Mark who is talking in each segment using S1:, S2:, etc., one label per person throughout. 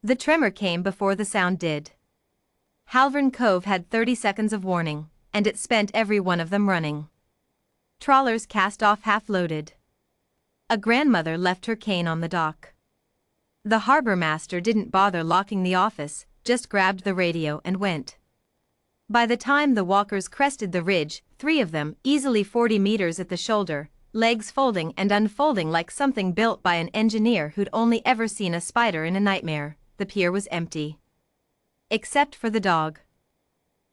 S1: The tremor came before the sound did. Halvern Cove had 30 seconds of warning, and it spent every one of them running. Trawlers cast off half-loaded. A grandmother left her cane on the dock. The harbor master didn't bother locking the office, just grabbed the radio and went. By the time the walkers crested the ridge, 3 of them, easily 40 meters at the shoulder, legs folding and unfolding like something built by an engineer who'd only ever seen a spider in a nightmare, the pier was empty. Except for the dog.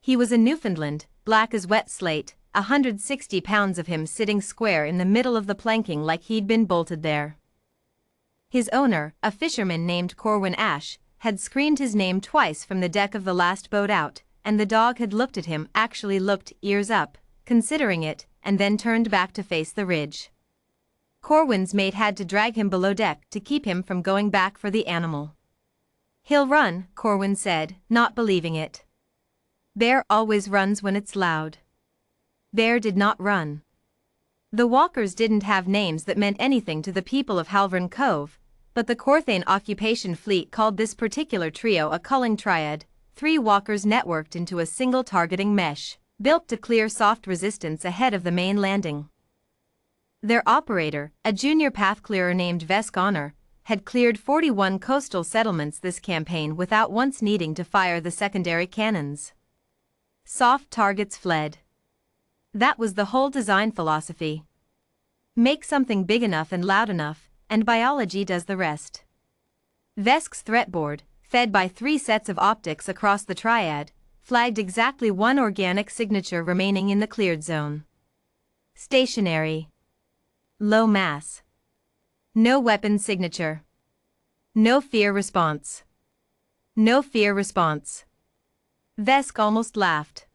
S1: He was a Newfoundland, black as wet slate, 160 pounds of him sitting square in the middle of the planking like he'd been bolted there. His owner, a fisherman named Corwin Ash, had screamed his name twice from the deck of the last boat out, and the dog had looked at him, actually looked, ears up, considering it, and then turned back to face the ridge. Corwin's mate had to drag him below deck to keep him from going back for the animal. "He'll run," Corwin said, not believing it. "Bear always runs when it's loud." Bear did not run. The walkers didn't have names that meant anything to the people of Halvern Cove, but the Corthane occupation fleet called this particular trio a culling triad, 3 walkers networked into a single targeting mesh, built to clear soft resistance ahead of the main landing. Their operator, a junior path clearer named Vesk Honor, had cleared 41 coastal settlements this campaign without once needing to fire the secondary cannons. Soft targets fled. That was the whole design philosophy. Make something big enough and loud enough, and biology does the rest. Vesk's threat board, fed by 3 sets of optics across the triad, flagged exactly 1 organic signature remaining in the cleared zone. Stationary. Low mass. No weapon signature. No fear response. No fear response. Vesk almost laughed.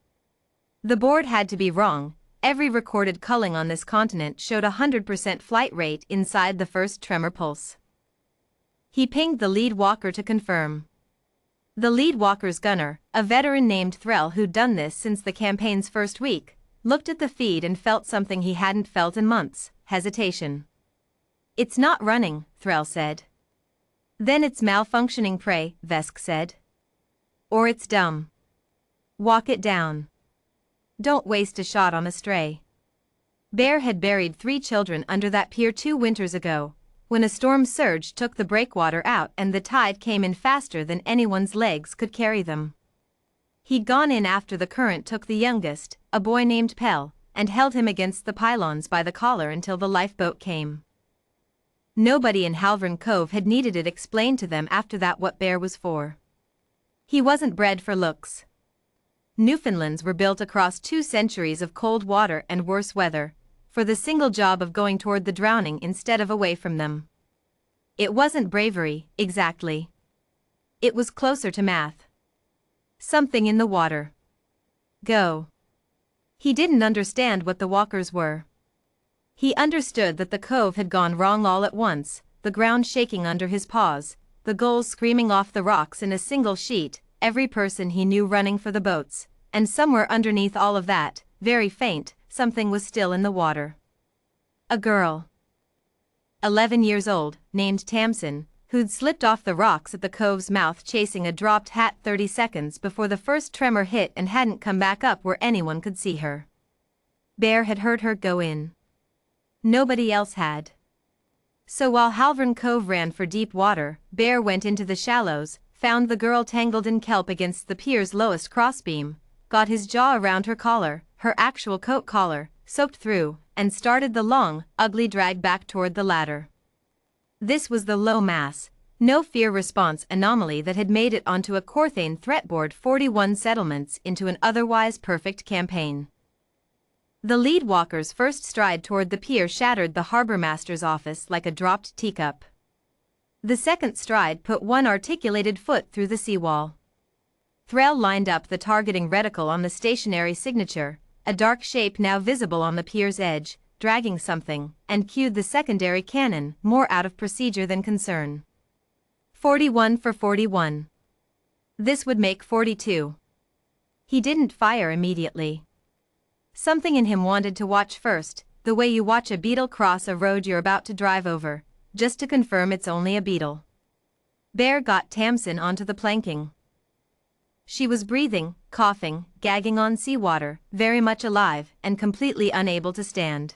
S1: The board had to be wrong. Every recorded culling on this continent showed 100% flight rate inside the first tremor pulse. He pinged the lead walker to confirm. The lead walker's gunner, a veteran named Threll who'd done this since the campaign's first week, looked at the feed and felt something he hadn't felt in months: hesitation. "It's not running," Threll said. "Then it's malfunctioning prey," Vesk said. "Or it's dumb. Walk it down. Don't waste a shot on a stray." Bear had buried 3 children under that pier 2 winters ago, when a storm surge took the breakwater out and the tide came in faster than anyone's legs could carry them. He'd gone in after the current took the youngest, a boy named Pell, and held him against the pylons by the collar until the lifeboat came. Nobody in Halvern Cove had needed it explained to them after that what Bear was for. He wasn't bred for looks. Newfoundlands were built across 2 centuries of cold water and worse weather, for the single job of going toward the drowning instead of away from them. It wasn't bravery, exactly. It was closer to math. Something in the water. Go. He didn't understand what the walkers were. He understood that the cove had gone wrong all at once, the ground shaking under his paws, the gulls screaming off the rocks in a single sheet, every person he knew running for the boats, and somewhere underneath all of that, very faint, something was still in the water. A girl. 11 years old, named Tamsin, who'd slipped off the rocks at the cove's mouth chasing a dropped hat 30 seconds before the first tremor hit and hadn't come back up where anyone could see her. Bear had heard her go in. Nobody else had. So while Halvern Cove ran for deep water, Bear went into the shallows, found the girl tangled in kelp against the pier's lowest crossbeam, got his jaw around her collar, her actual coat collar, soaked through, and started the long, ugly drag back toward the ladder. This was the low mass, no fear response anomaly that had made it onto a Corthane threat board 41 settlements into an otherwise perfect campaign. The lead walker's first stride toward the pier shattered the harbor master's office like a dropped teacup. The second stride put one articulated foot through the seawall. Threll lined up the targeting reticle on the stationary signature, a dark shape now visible on the pier's edge, dragging something, and cued the secondary cannon, more out of procedure than concern. 41 for 41. This would make 42. He didn't fire immediately. Something in him wanted to watch first, the way you watch a beetle cross a road you're about to drive over, just to confirm it's only a beetle. Bear got Tamsin onto the planking. She was breathing, coughing, gagging on seawater, very much alive, and completely unable to stand.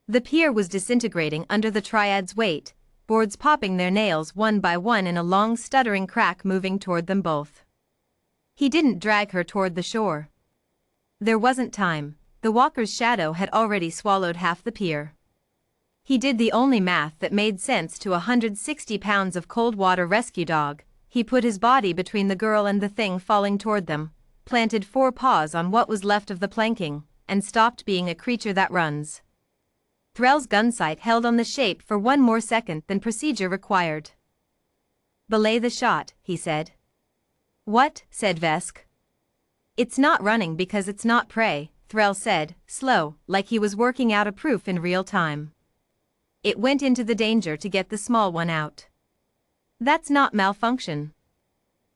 S1: The pier was disintegrating under the triad's weight, boards popping their nails one by one in a long stuttering crack moving toward them both. He didn't drag her toward the shore. There wasn't time, the walker's shadow had already swallowed half the pier. He did the only math that made sense to 160 pounds of cold water rescue dog. He put his body between the girl and the thing falling toward them, planted 4 paws on what was left of the planking, and stopped being a creature that runs. Threll's gunsight held on the shape for 1 more second than procedure required. "Belay the shot," he said. "What?" said Vesk. "It's not running because it's not prey," Threll said, slow, like he was working out a proof in real time. "It went into the danger to get the small one out. That's not malfunction.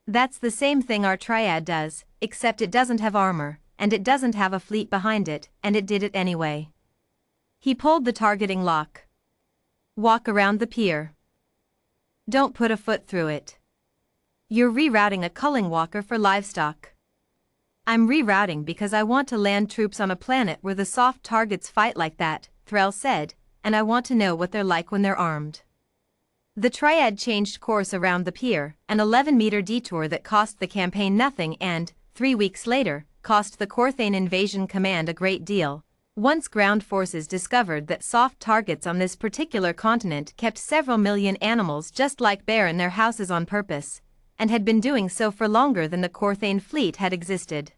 S1: That's the same thing our triad does, except it doesn't have armor, and it doesn't have a fleet behind it, and it did it anyway." He pulled the targeting lock. "Walk around the pier. Don't put a foot through it. You're rerouting a culling walker for livestock." "I'm rerouting because I want to land troops on a planet where the soft targets fight like that," Threll said, "and I want to know what they're like when they're armed." The triad changed course around the pier, an 11-meter detour that cost the campaign nothing and, 3 weeks later, cost the Corthane Invasion Command a great deal. Once ground forces discovered that soft targets on this particular continent kept several million animals just like bear in their houses on purpose, and had been doing so for longer than the Corthane fleet had existed.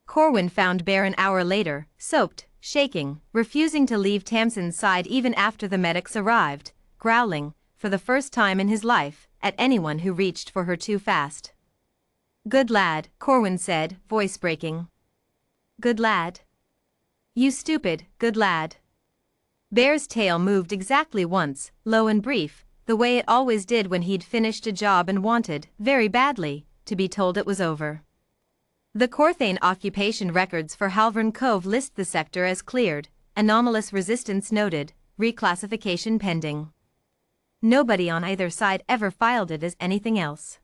S1: Corwin found Bear an hour later, soaked, shaking, refusing to leave Tamsin's side even after the medics arrived, growling, for the first time in his life, at anyone who reached for her too fast. "Good lad," Corwin said, voice breaking. "Good lad. You stupid, good lad." Bear's tail moved exactly once, low and brief, the way it always did when he'd finished a job and wanted, very badly, to be told it was over. The Corthane occupation records for Halvern Cove list the sector as cleared, anomalous resistance noted, reclassification pending. Nobody on either side ever filed it as anything else.